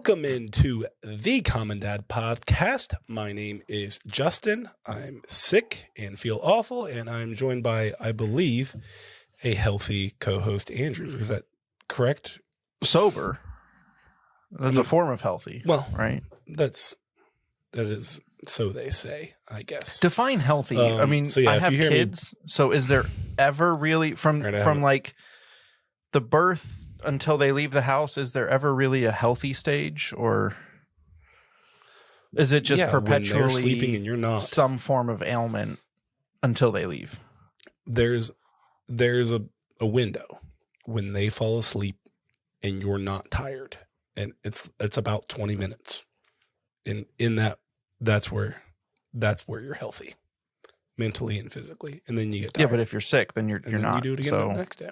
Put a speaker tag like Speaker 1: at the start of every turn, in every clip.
Speaker 1: Welcome into the Common Dad podcast. My name is Justin. I'm sick and feel awful, and I'm joined by, I believe, a healthy co-host, Andrew. Is that correct?
Speaker 2: Sober. That's a form of healthy.
Speaker 1: Well,
Speaker 2: right?
Speaker 1: That is, so they say, I guess.
Speaker 2: Define healthy. I mean,
Speaker 1: so yeah,
Speaker 2: I
Speaker 1: if
Speaker 2: have
Speaker 1: you hear
Speaker 2: kids. So is there ever really from like the birth until they leave the house, is there ever really a healthy stage, or is it just perpetually
Speaker 1: when they're sleeping and you're not,
Speaker 2: some form of ailment until they leave? There's
Speaker 1: a window when they fall asleep and you're not tired, and it's about 20 minutes. And in that's where you're healthy, mentally and physically. And then you get tired.
Speaker 2: Yeah, but if you're sick, then you're not.
Speaker 1: You do it again the next day.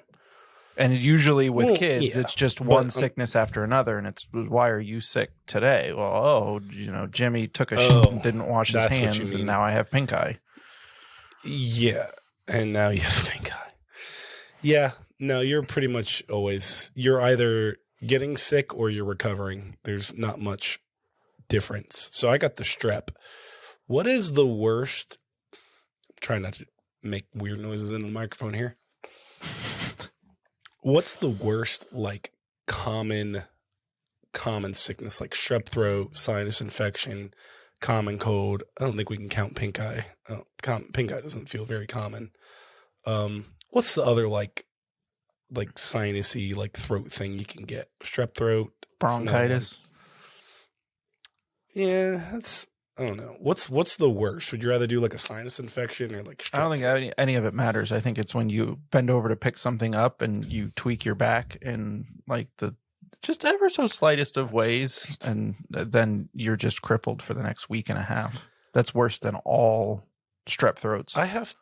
Speaker 2: And usually with kids, it's just one sickness after another, and it's, why are you sick today? Well, Jimmy took a shit and didn't wash his hands, and now I have pink eye.
Speaker 1: Yeah, and now you have pink eye. Yeah, no, you're pretty much always, you're either getting sick or you're recovering. There's not much difference. So I got the strep. What is the worst? I'm trying not to make weird noises in the microphone here. What's the worst, like, common sickness, like strep throat, sinus infection, common cold? I don't think we can count pink eye. Pink eye doesn't feel very common. What's the other like sinusy, like throat thing you can get? Strep throat,
Speaker 2: bronchitis.
Speaker 1: Yeah, I don't know. What's the worst? Would you rather do like a sinus infection or like strep?
Speaker 2: I don't think any of it matters. I think it's when you bend over to pick something up and you tweak your back in like the just ever so slightest of ways, and then you're just crippled for the next week and a half. That's worse than all strep throats.
Speaker 1: I have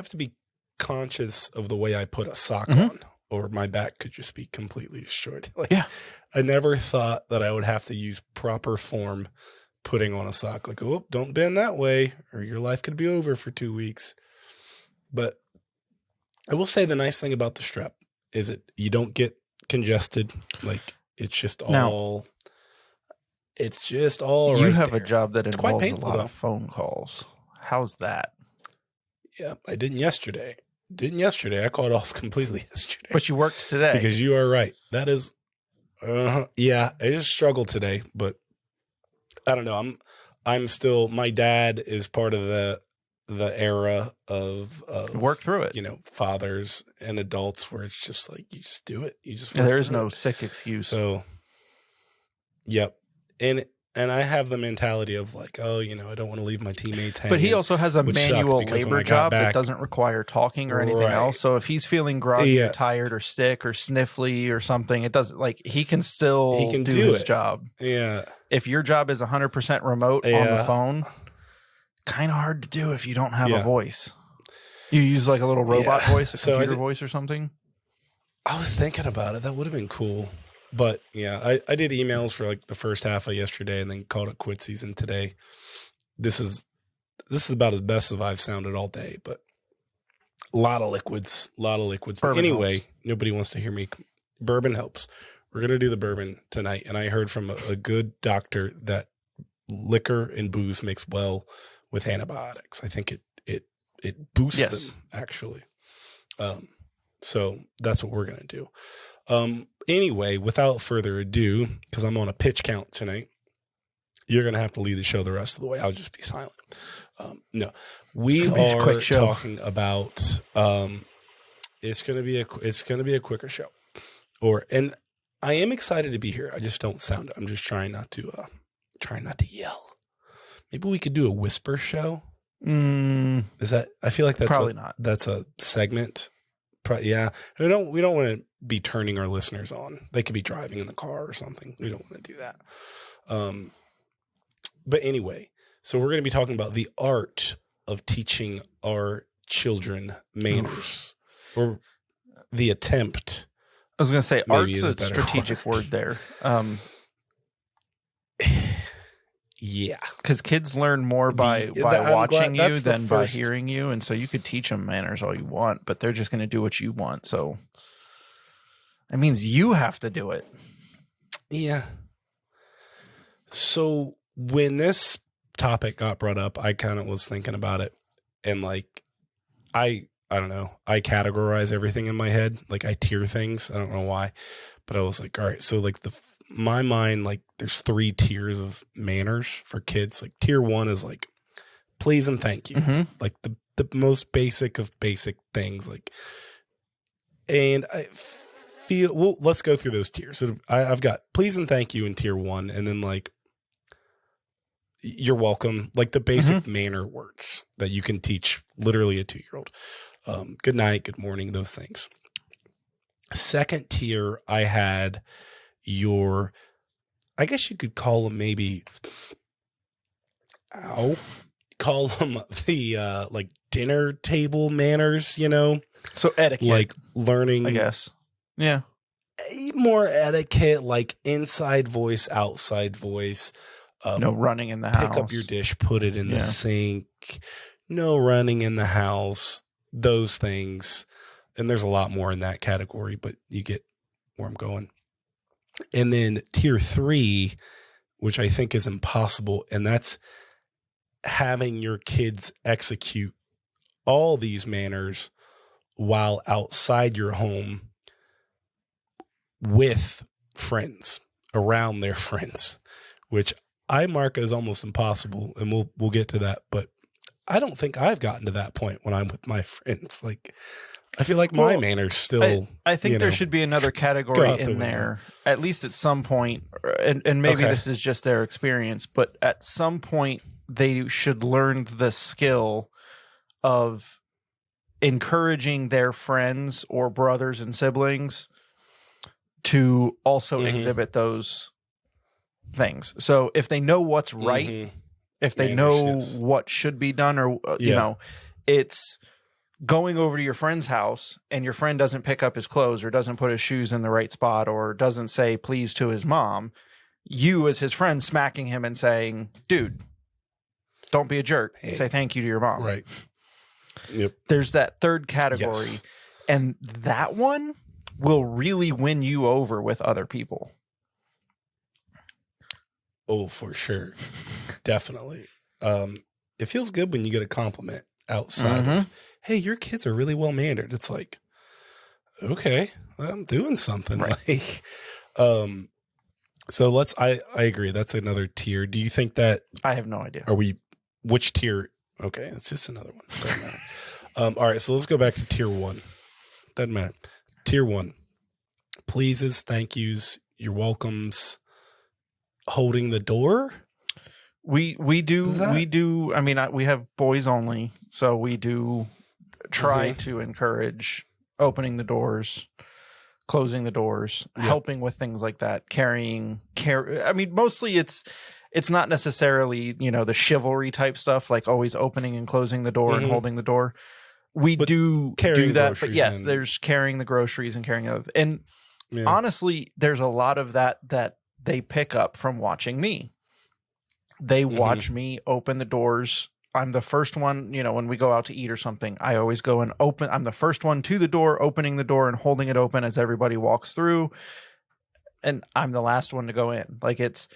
Speaker 1: to be conscious of the way I put a sock on, or my back could just be completely destroyed.
Speaker 2: Yeah.
Speaker 1: I never thought that I would have to use proper form putting on a sock. Like, oh, don't bend that way or your life could be over for 2 weeks. But I will say the nice thing about the strep is you don't get congested. Like, it's just all
Speaker 2: you
Speaker 1: right
Speaker 2: have
Speaker 1: there.
Speaker 2: A job that
Speaker 1: it's quite
Speaker 2: involves
Speaker 1: painful,
Speaker 2: a lot of phone calls. How's that?
Speaker 1: Yeah, I didn't yesterday. I called off completely yesterday.
Speaker 2: But you worked today.
Speaker 1: Because you are right. That is, yeah, I just struggled today, but I don't know. I'm still, my dad is part of the era of
Speaker 2: work through it.
Speaker 1: Fathers and adults where it's just like, you just do it. You just
Speaker 2: there is no sick excuse.
Speaker 1: So, yep. And I have the mentality of like, I don't want to leave my teammates hanging.
Speaker 2: But he also has a manual labor job that doesn't require talking or anything else. So if he's feeling groggy or tired or sick or sniffly or something, it doesn't, like, he can still do his job.
Speaker 1: Yeah.
Speaker 2: If your job is 100% remote on the phone, kind of hard to do if you don't have a voice. You use like a little robot voice, a computer voice or something?
Speaker 1: I was thinking about it. That would have been cool. But yeah, I did emails for like the first half of yesterday and then called it quit season today. This is about as best as I've sounded all day, but a lot of liquids. But anyway, nobody wants to hear me. Bourbon helps. We're going to do the bourbon tonight. And I heard from a good doctor that liquor and booze mix well with antibiotics. I think it boosts them, actually. So that's what we're going to do. Anyway, without further ado, because I'm on a pitch count tonight, you're going to have to lead the show the rest of the way. I'll just be silent. No, we are talking about, it's going to be a quicker show, and I am excited to be here. I just don't sound it. I'm just trying not to yell. Maybe we could do a whisper show. Is that, I feel like that's
Speaker 2: probably not.
Speaker 1: That's a segment. Yeah. We don't want to be turning our listeners on. They could be driving in the car or something. We don't want to do that. But anyway, so we're going to be talking about the art of teaching our children manners, or the attempt.
Speaker 2: I was going to say art's a strategic word there.
Speaker 1: Yeah,
Speaker 2: because kids learn more by watching you than by hearing you, and so you could teach them manners all you want, but they're just going to do what you want. So that means you have to do it.
Speaker 1: Yeah, So when this topic got brought up, I kind of was thinking about it, and like I don't know, I categorize everything in my head, like I tier things. I don't know why, but I was like, all right, so like my mind, like there's 3 tiers of manners for kids. Like tier 1 is like please and thank you,
Speaker 2: Mm-hmm.
Speaker 1: like the most basic of basic things, like. And I feel, well, let's go through those tiers. So I've got please and thank you in tier 1, and then like you're welcome, like the basic manner words that you can teach literally a 2-year-old. Good night, good morning, those things. Second tier, I had I guess you could call them maybe, call them the like dinner table manners, you know?
Speaker 2: So etiquette,
Speaker 1: Like learning,
Speaker 2: I guess. Yeah.
Speaker 1: more etiquette, like inside voice, outside voice.
Speaker 2: No running in the house.
Speaker 1: Pick up your dish, put it in the
Speaker 2: Yeah.
Speaker 1: sink. No running in the house. Those things. And there's a lot more in that category, but you get where I'm going. And then tier 3, which I think is impossible, and that's having your kids execute all these manners while outside your home with friends, around their friends, which I mark as almost impossible, and we'll get to that. But I don't think I've gotten to that point when I'm with my friends. Like, I feel like my manners still.
Speaker 2: I think there should be another category in there, at least at some point, and maybe this is just their experience, but at some point they should learn the skill of encouraging their friends or brothers and siblings to also exhibit those things. So if they know what's right, if they know what should be done, or you know, it's going over to your friend's house and your friend doesn't pick up his clothes or doesn't put his shoes in the right spot or doesn't say please to his mom, you as his friend smacking him and saying, dude, don't be a jerk. Say thank you to your mom.
Speaker 1: Right. Yep.
Speaker 2: There's that third category, and that one will really win you over with other people.
Speaker 1: Oh, for sure. Definitely. It feels good when you get a compliment outside of, hey, your kids are really well mannered. It's like, okay, I'm doing something.
Speaker 2: Right.
Speaker 1: Like, so I agree. That's another tier. Do you think that
Speaker 2: I have no idea.
Speaker 1: Which tier? Okay. It's just another one. Doesn't matter. All right. So let's go back to tier 1. Doesn't matter. Tier 1, pleases, thank yous, your welcomes, holding the door.
Speaker 2: We do. I mean, we have boys only, so we do try to encourage opening the doors, closing the doors, helping with things like that, carrying. I mean, mostly it's not necessarily, you know, the chivalry type stuff, like always opening and closing the door and holding the door. We do that, but yes, there's carrying the groceries and carrying other. And honestly, there's a lot of that they pick up from watching me. They watch me open the doors. I'm the first one, you know, when we go out to eat or something, I always go and open. I'm the first one to the door, opening the door and holding it open as everybody walks through. And I'm the last one to go in. Like it's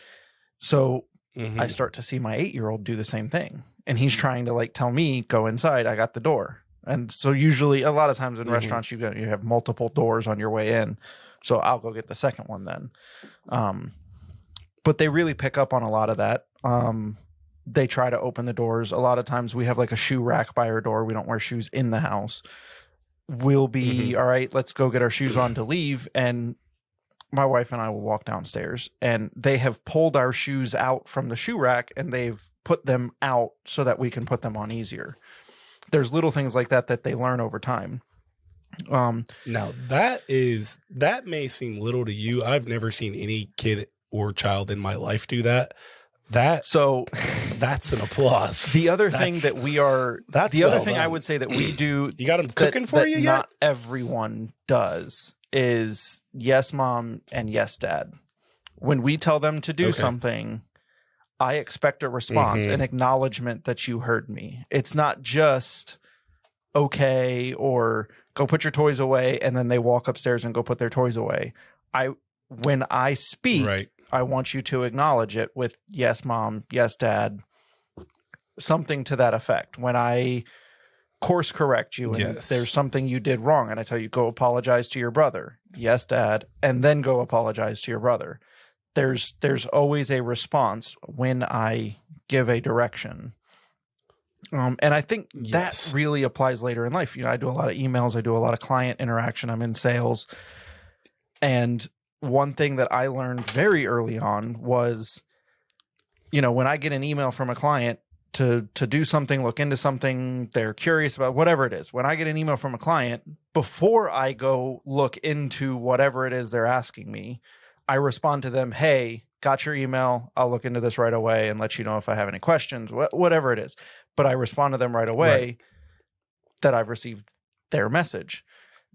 Speaker 2: so I start to see my 8-year-old do the same thing. And he's trying to like tell me, go inside. I got the door. And so usually a lot of times in restaurants, you have multiple doors on your way in. So I'll go get the second one then. But they really pick up on a lot of that. They try to open the doors. A lot of times we have like a shoe rack by our door. We don't wear shoes in the house. We'll be, all right, let's go get our shoes on to leave. And my wife and I will walk downstairs, and they have pulled our shoes out from the shoe rack and they've put them out so that we can put them on easier. There's little things like that they learn over time.
Speaker 1: Now that may seem little to you. I've never seen any kid or child in my life do that. That's an applause.
Speaker 2: The other thing I would say that we do,
Speaker 1: you got them cooking for you yet?
Speaker 2: Not everyone does is yes, mom, and yes, dad. When we tell them to do something, I expect a response, an acknowledgement that you heard me. It's not just okay or go put your toys away and then they walk upstairs and go put their toys away. When I speak, I want you to acknowledge it with yes, mom, yes, dad, something to that effect. When I course correct you and
Speaker 1: Yes.
Speaker 2: there's something you did wrong and I tell you, go apologize to your brother. Yes, dad. And then go apologize to your brother. There's always a response when I give a direction. And I think
Speaker 1: Yes.
Speaker 2: that really applies later in life. I do a lot of emails. I do a lot of client interaction. I'm in sales. And one thing that I learned very early on was, when I get an email from a client to do something, look into something, they're curious about whatever it is. When I get an email from a client, before I go look into whatever it is they're asking me, I respond to them, hey, got your email. I'll look into this right away and let you know if I have any questions, whatever it is. But I respond to them right away that I've received their message.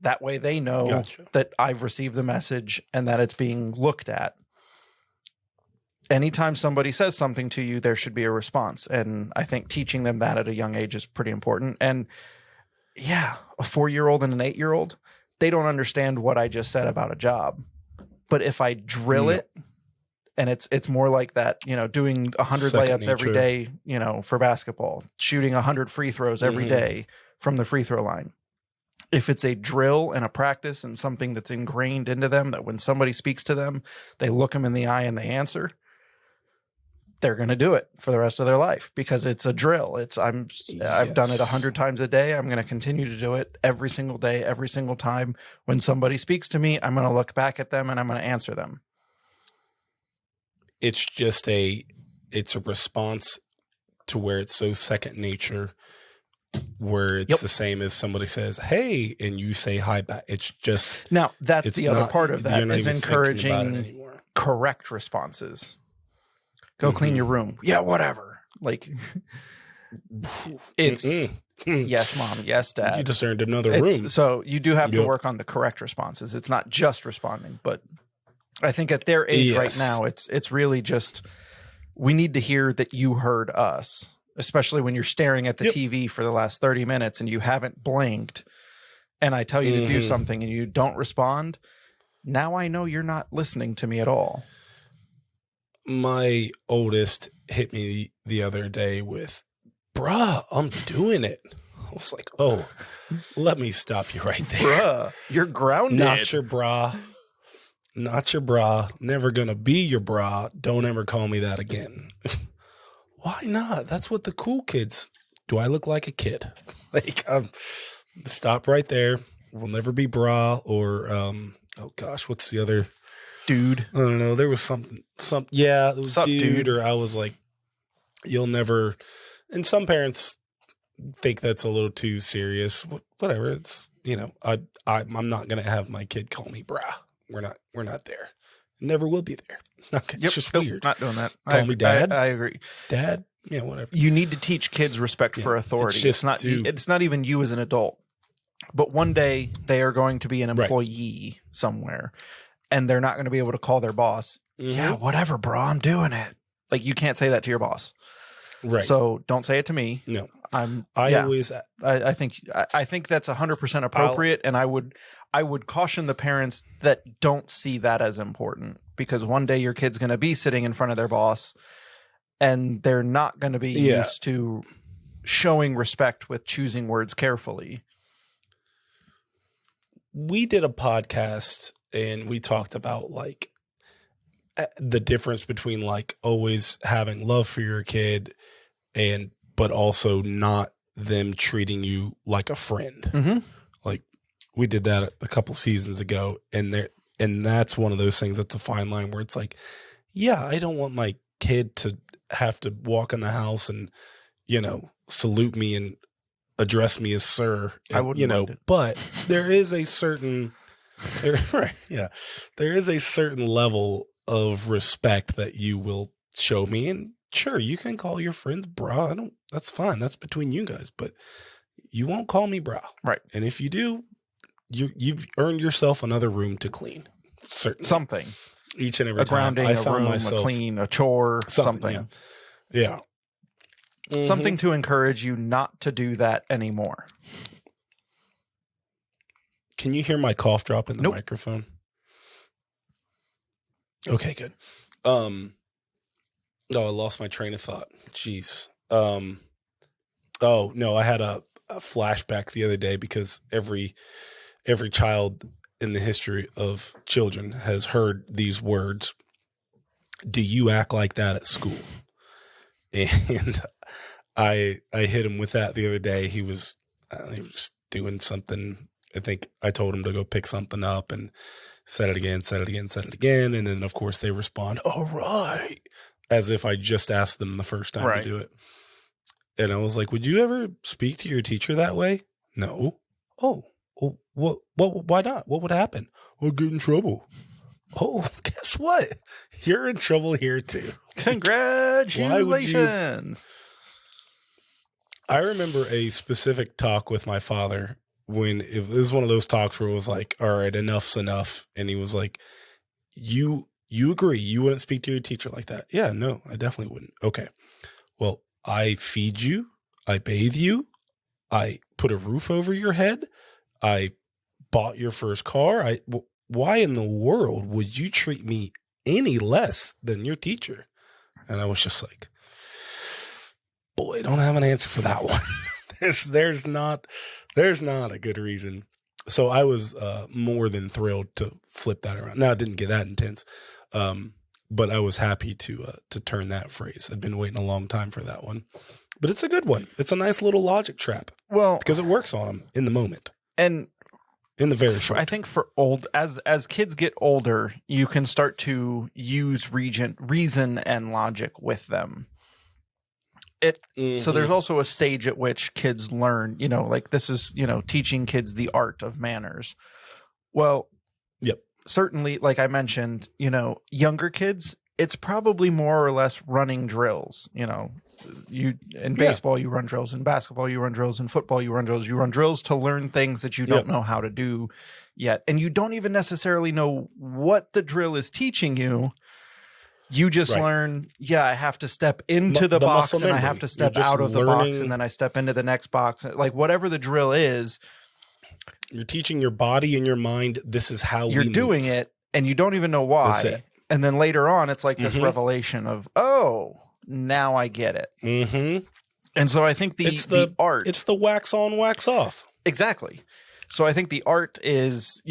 Speaker 2: That way they know that I've received the message and that it's being looked at. Anytime somebody says something to you, there should be a response. And I think teaching them that at a young age is pretty important. And yeah, a 4-year-old and an 8-year-old, they don't understand what I just said about a job. But if I drill it, and it's more like that, doing 100 layups every day, for basketball, shooting 100 free throws every day from the free throw line. If it's a drill and a practice and something that's ingrained into them, that when somebody speaks to them, they look them in the eye and they answer, they're going to do it for the rest of their life because it's a drill. I've done it 100 times a day. I'm going to continue to do it every single day, every single time. When somebody speaks to me, I'm going to look back at them and I'm going to answer them.
Speaker 1: It's just it's a response to where it's so second nature, where it's the same as somebody says, hey, and you say hi back. It's just,
Speaker 2: now that's the other part of that is encouraging correct responses. Go clean your room. Yeah, whatever. Like it's yes, mom. Yes, dad.
Speaker 1: You just earned another room.
Speaker 2: So you do have to work on the correct responses. It's not just responding, but I think at their age right now, it's really just, we need to hear that you heard us, especially when you're staring at the TV for the last 30 minutes and you haven't blinked and I tell you to do something and you don't respond. Now I know you're not listening to me at all.
Speaker 1: My oldest hit me the other day with, bruh, I'm doing it. I was like, oh, let me stop you right there.
Speaker 2: Bruh, you're grounded.
Speaker 1: Not your bra. Not your bra. Never gonna be your bra. Don't ever call me that again. Why not? That's what the cool kids do. I look like a kid. Like, stop right there. We'll never be bra or, oh gosh, what's the other?
Speaker 2: Dude.
Speaker 1: I don't know. There was it was dude, or I was like, you'll never. And some parents think that's a little too serious. Whatever. It's, I'm not going to have my kid call me brah. We're not there. Never will be there. Okay. It's just weird.
Speaker 2: Not doing that.
Speaker 1: Call me dad.
Speaker 2: I agree.
Speaker 1: Dad. Yeah, whatever.
Speaker 2: You need to teach kids respect for authority. It's not even you as an adult, but one day they are going to be an employee somewhere. And they're not going to be able to call their boss. Yeah, whatever, bro. I'm doing it. Like, you can't say that to your boss.
Speaker 1: Right.
Speaker 2: So don't say it to me.
Speaker 1: No.
Speaker 2: I think that's 100% appropriate. And I would caution the parents that don't see that as important, because one day your kid's going to be sitting in front of their boss and they're not going to be used to showing respect with choosing words carefully.
Speaker 1: We did a podcast and we talked about like the difference between like always having love for your kid but also not them treating you like a friend.
Speaker 2: Mm-hmm.
Speaker 1: Like we did that a couple seasons ago, and that's one of those things that's a fine line where it's like, yeah, I don't want my kid to have to walk in the house and, salute me and address me as sir. And,
Speaker 2: I wouldn't mind it.
Speaker 1: But there is a certain there is a certain level of respect that you will show me. And sure, you can call your friends bra. That's fine. That's between you guys, but you won't call me bra.
Speaker 2: Right.
Speaker 1: And if you do, you've earned yourself another room to clean. Certainly.
Speaker 2: Something.
Speaker 1: Each and every
Speaker 2: a
Speaker 1: time.
Speaker 2: Grounding, I found myself a clean, a chore, something.
Speaker 1: Yeah. Mm-hmm.
Speaker 2: Something to encourage you not to do that anymore.
Speaker 1: Can you hear my cough drop in the microphone? Okay, good. Oh, I lost my train of thought. Jeez. Oh no, I had a flashback the other day because every child in the history of children has heard these words. Do you act like that at school? And I hit him with that the other day. He was doing something. I think I told him to go pick something up and said it again, said it again, said it again. And then, of course, they respond, all right, as if I just asked them the first time to do it. And I was like, would you ever speak to your teacher that way? No. Oh, what? Why not? What would happen? I'll get in trouble. Oh, guess what? You're in trouble here too.
Speaker 2: Congratulations.
Speaker 1: I remember a specific talk with my father when it was one of those talks where it was like, all right, enough's enough. And he was like, you agree you wouldn't speak to your teacher like that? Yeah, no, I definitely wouldn't. Okay. Well, I feed you. I bathe you. I put a roof over your head. I bought your first car. Why in the world would you treat me any less than your teacher? And I was just like, boy, I don't have an answer for that one. There's not a good reason. So I was more than thrilled to flip that around. Now, it didn't get that intense, but I was happy to turn that phrase. I'd been waiting a long time for that one, but it's a good one. It's a nice little logic trap. Well, because it works on them in the moment
Speaker 2: and
Speaker 1: in the very short.
Speaker 2: I think for as kids get older, you can start to use reason and logic with them. So there's also a stage at which kids learn, like this is, teaching kids the art of manners. Well,
Speaker 1: yep.
Speaker 2: Certainly, like I mentioned, younger kids, it's probably more or less running drills. You in baseball, you run drills. In basketball, you run drills. In football, you run drills. You run drills to learn things that you don't know how to do yet. And you don't even necessarily know what the drill is teaching you. You just learn, I have to step into the box and I have to step out of the box and then I step into the next box. Like whatever the drill is.
Speaker 1: You're teaching your body and your mind, this is how
Speaker 2: you're doing it and you don't even know why.
Speaker 1: That's it.
Speaker 2: And then later on, it's like this revelation of, oh, now I get it.
Speaker 1: Mm-hmm.
Speaker 2: And so I think the art.
Speaker 1: It's the wax on, wax off.
Speaker 2: Exactly. So I think the art is,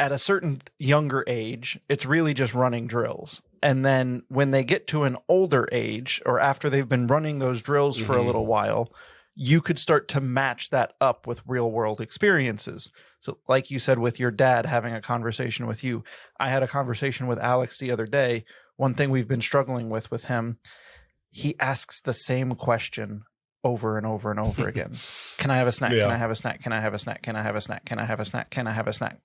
Speaker 2: at a certain younger age, it's really just running drills. And then when they get to an older age or after they've been running those drills for a little while, you could start to match that up with real world experiences. So like you said, with your dad having a conversation with you, I had a conversation with Alex the other day. One thing we've been struggling with him, he asks the same question over and over and over again. Can I have a snack? Yeah. Can I have a snack? Can I have a snack? Can I have a snack? Can I have a snack? Can I have a snack?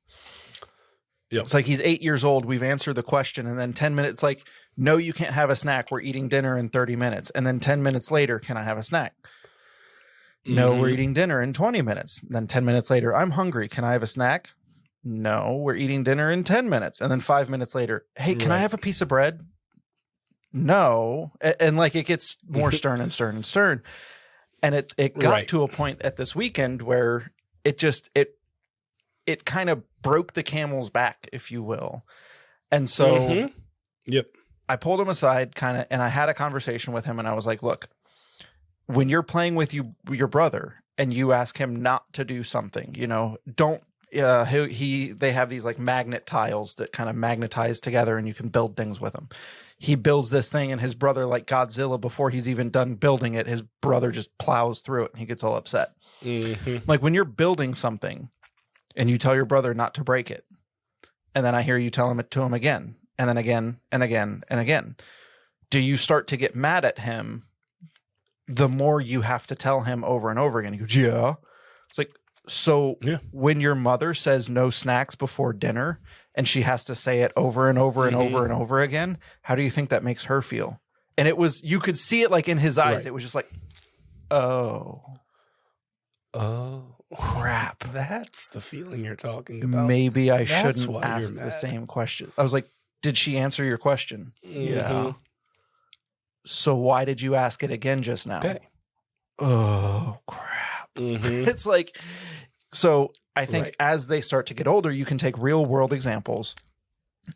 Speaker 2: Yep. It's like he's 8 years old. We've answered the question. And then 10 minutes, like, no, you can't have a snack. We're eating dinner in 30 minutes. And then 10 minutes later, can I have a snack? No, we're eating dinner in 20 minutes. Then 10 minutes later, I'm hungry. Can I have a snack? No, we're eating dinner in 10 minutes. And then 5 minutes later, hey, can I have a piece of bread? No. And like it gets more stern and stern and stern. And it got to a point at this weekend where it kind of broke the camel's back, if you will. And so I pulled him aside and I had a conversation with him and I was like, look, when you're playing with your brother and you ask him not to do something, don't, they have these like magnet tiles that kind of magnetize together and you can build things with them. He builds this thing and his brother, like Godzilla, before he's even done building it, his brother just plows through it and he gets all upset. Like when you're building something and you tell your brother not to break it, and then I hear you tell him it to him again, and then again, and again, and again, do you start to get mad at him the more you have to tell him over and over again? He goes, yeah. It's like, so when your mother says no snacks before dinner and she has to say it over and over and over and over again, how do you think that makes her feel? And you could see it like in his eyes. Right. It was just like, oh, crap.
Speaker 1: That's the feeling you're talking about.
Speaker 2: Maybe I shouldn't ask the same question. I was like, did she answer your question? Yeah. So why did you ask it again just now?
Speaker 1: Okay.
Speaker 2: Oh, crap. It's like, so I think as they start to get older, you can take real world examples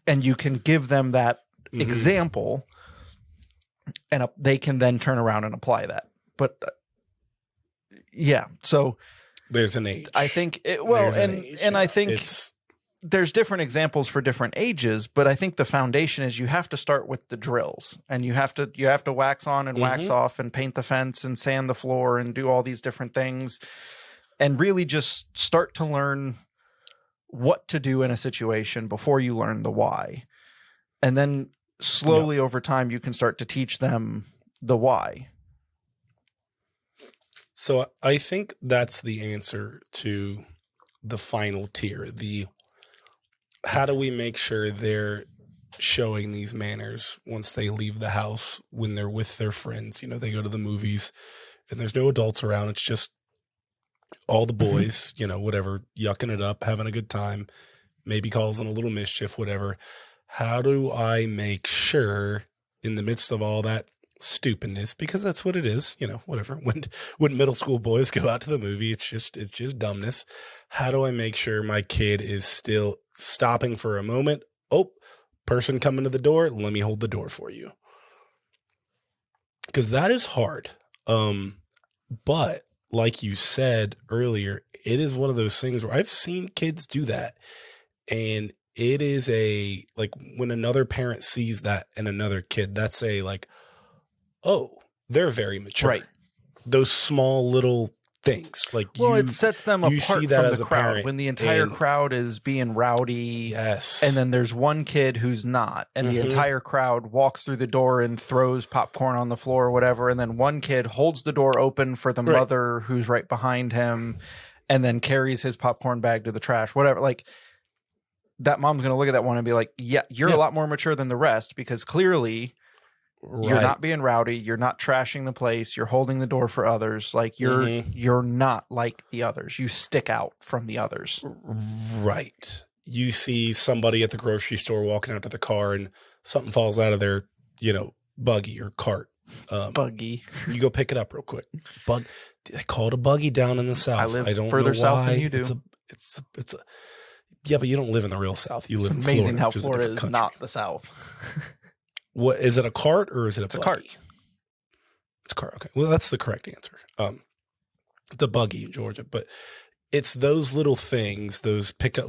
Speaker 2: and you can give them that
Speaker 1: Mhm.
Speaker 2: example, and they can then turn around and apply that. But yeah, so
Speaker 1: There's an age.
Speaker 2: I think
Speaker 1: There's an age,
Speaker 2: and I
Speaker 1: yeah.
Speaker 2: think
Speaker 1: it's
Speaker 2: there's different examples for different ages, but I think the foundation is you have to start with the drills, and you have to wax on and wax
Speaker 1: Mhm.
Speaker 2: off and paint the fence and sand the floor and do all these different things, and really just start to learn what to do in a situation before you learn the why. And then slowly over time you can start to teach them the why.
Speaker 1: So I think that's the answer to the final tier. The how do we make sure they're showing these manners once they leave the house, when they're with their friends? You know, they go to the movies and there's no adults around. It's just all the boys, you know, whatever, yucking it up, having a good time, maybe causing a little mischief, whatever. How do I make sure in the midst of all that stupidness, because that's what it is, you know, whatever. When middle school boys go out to the movie, it's just dumbness. How do I make sure my kid is still stopping for a moment? Oh, person coming to the door, let me hold the door for you. Because that is hard. But like you said earlier, it is one of those things where I've seen kids do that. And it is like when another parent sees that in another kid, that's like, oh, they're very mature.
Speaker 2: Right.
Speaker 1: Those small little things. Like
Speaker 2: it sets them
Speaker 1: you
Speaker 2: apart
Speaker 1: see that
Speaker 2: from
Speaker 1: as
Speaker 2: the
Speaker 1: a
Speaker 2: crowd
Speaker 1: parent,
Speaker 2: when the entire
Speaker 1: and-
Speaker 2: crowd is being rowdy.
Speaker 1: Yes.
Speaker 2: And then there's one kid who's not, and the
Speaker 1: Mhm.
Speaker 2: entire crowd walks through the door and throws popcorn on the floor or whatever. And then one kid holds the door open for the
Speaker 1: Right.
Speaker 2: mother who's right behind him, and then carries his popcorn bag to the trash, whatever. Like, that mom's going to look at that one and be like, yeah, you're
Speaker 1: Yeah.
Speaker 2: a lot more mature than the rest, because clearly you're
Speaker 1: Right.
Speaker 2: not being rowdy. You're not trashing the place. You're holding the door for others. Like,
Speaker 1: Mhm.
Speaker 2: you're not like the others. You stick out from the others.
Speaker 1: Right. You see somebody at the grocery store walking out to the car and something falls out of their, you know, buggy or cart.
Speaker 2: Buggy.
Speaker 1: You go pick it up real quick. They call it a buggy down in the South.
Speaker 2: I live
Speaker 1: don't
Speaker 2: further
Speaker 1: know
Speaker 2: south than
Speaker 1: why.
Speaker 2: you do.
Speaker 1: It's a yeah, but you don't live in the real South. You
Speaker 2: It's
Speaker 1: live in
Speaker 2: amazing
Speaker 1: Florida,
Speaker 2: how
Speaker 1: which is a
Speaker 2: Florida
Speaker 1: different
Speaker 2: is
Speaker 1: country.
Speaker 2: not the South.
Speaker 1: What is it? A cart or is it a
Speaker 2: It's a
Speaker 1: buggy?
Speaker 2: cart.
Speaker 1: It's a cart. Okay. Well, that's the correct answer. It's a buggy in Georgia, but it's those little things, those pick up.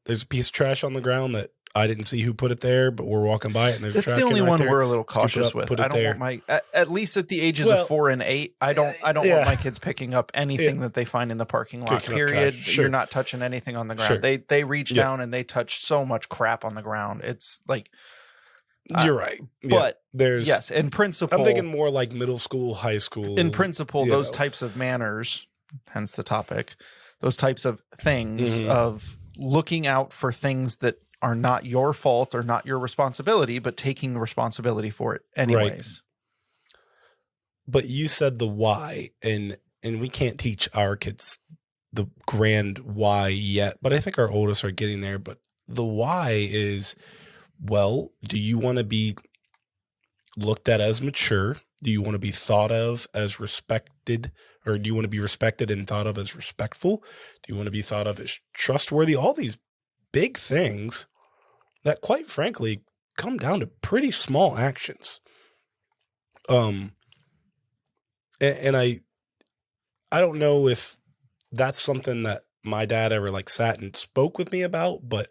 Speaker 1: There's a piece of trash on the ground that I didn't see who put it there, but we're walking by it and there's a
Speaker 2: It's
Speaker 1: trash
Speaker 2: the only
Speaker 1: can right
Speaker 2: one
Speaker 1: there.
Speaker 2: we're a little
Speaker 1: Scoop it
Speaker 2: cautious
Speaker 1: up,
Speaker 2: with.
Speaker 1: put it
Speaker 2: I don't
Speaker 1: there.
Speaker 2: want at least at the ages
Speaker 1: Well,
Speaker 2: of 4 and 8. I don't
Speaker 1: yeah.
Speaker 2: want my kids picking up anything that they find in the parking lot.
Speaker 1: Picking up
Speaker 2: Period.
Speaker 1: trash. Sure.
Speaker 2: You're not touching anything on the ground.
Speaker 1: Sure.
Speaker 2: They reach
Speaker 1: Yeah.
Speaker 2: down and they touch so much crap on the ground. It's like,
Speaker 1: You're right. Yeah.
Speaker 2: but
Speaker 1: There's
Speaker 2: yes, in principle,
Speaker 1: I'm thinking more like middle school, high school.
Speaker 2: in principle,
Speaker 1: you
Speaker 2: those
Speaker 1: know.
Speaker 2: types of manners, hence the topic, those types of things
Speaker 1: Mhm.
Speaker 2: of looking out for things that are not your fault or not your responsibility, but taking responsibility for it anyways.
Speaker 1: But you said the why, and we can't teach our kids the grand why yet, but I think our oldest are getting there. But the why is, well, do you want to be looked at as mature? Do you want to be thought of as respected, or do you want to be respected and thought of as respectful? Do you want to be thought of as trustworthy? All these big things that, quite frankly, come down to pretty small actions. And I don't know if that's something that my dad ever like sat and spoke with me about, but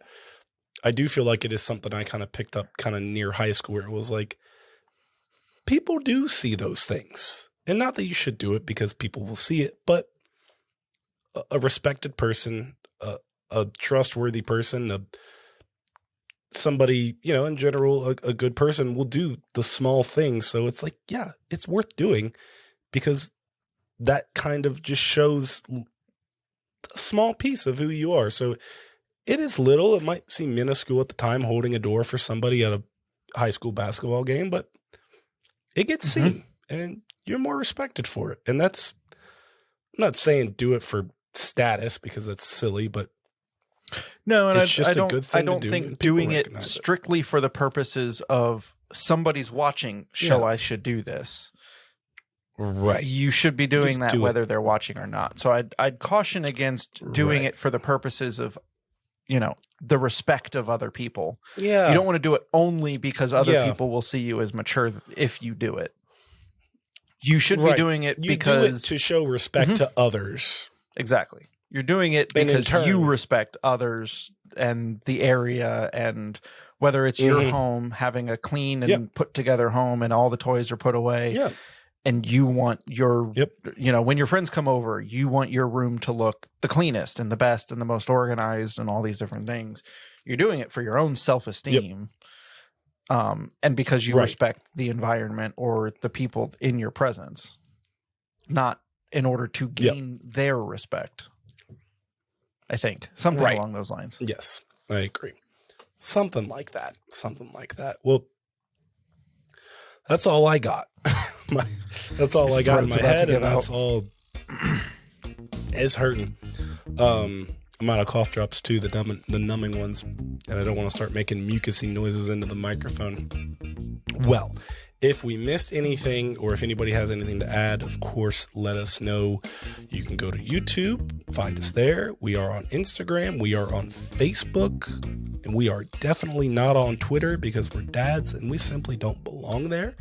Speaker 1: I do feel like it is something I kind of picked up kind of near high school, where it was like, people do see those things. And not that you should do it because people will see it, but a respected person, a trustworthy person, somebody, you know, in general, a good person will do the small things. So it's like, yeah, it's worth doing, because that kind of just shows a small piece of who you are. So it is little. It might seem minuscule at the time, holding a door for somebody at a high school basketball game, but it gets seen and you're more respected for it. And that's, I'm not saying do it for status, because that's silly, but
Speaker 2: No, and
Speaker 1: it's just a good thing
Speaker 2: I don't
Speaker 1: to do,
Speaker 2: think
Speaker 1: and people
Speaker 2: doing it
Speaker 1: recognize it.
Speaker 2: strictly for the purposes of somebody's watching, so I should do this.
Speaker 1: Right.
Speaker 2: You should be doing
Speaker 1: Just
Speaker 2: that
Speaker 1: do it.
Speaker 2: whether they're watching or not. So I'd caution against doing
Speaker 1: Right.
Speaker 2: it for the purposes of, you know, the respect of other people.
Speaker 1: Yeah.
Speaker 2: You don't want to do it only because other
Speaker 1: Yeah.
Speaker 2: people will see you as mature if you do it. You should be
Speaker 1: Right.
Speaker 2: doing it
Speaker 1: You
Speaker 2: because
Speaker 1: do it to show respect to others.
Speaker 2: exactly. You're doing it
Speaker 1: And in
Speaker 2: because you
Speaker 1: turn-
Speaker 2: respect others and the area, and whether it's your
Speaker 1: Mhm.
Speaker 2: home, having a clean and
Speaker 1: Yep.
Speaker 2: put together home and all the toys are put away.
Speaker 1: Yeah.
Speaker 2: And you want your,
Speaker 1: Yep.
Speaker 2: you know, when your friends come over, you want your room to look the cleanest and the best and the most organized and all these different things. You're doing it for your own self-esteem. And because you
Speaker 1: Right.
Speaker 2: respect the environment or the people in your presence, not in order to gain their respect. I think something
Speaker 1: Right.
Speaker 2: along those lines.
Speaker 1: Yes, I agree. Something like that. Well, that's all I got. That's all I got in
Speaker 2: Throat's
Speaker 1: my
Speaker 2: about to
Speaker 1: head,
Speaker 2: give
Speaker 1: and that's
Speaker 2: out.
Speaker 1: all. It's hurting. I'm out of cough drops too, the numbing ones, and I don't want to start making mucusy noises into the microphone. Well, if we missed anything, or if anybody has anything to add, of course, let us know. You can go to YouTube, find us there. We are on Instagram, we are on Facebook, and we are definitely not on Twitter because we're dads and we simply don't belong there.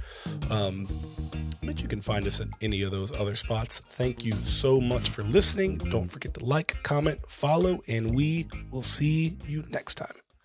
Speaker 1: But you can find us at any of those other spots. Thank you so much for listening. Don't forget to like, comment, follow, and we will see you next time.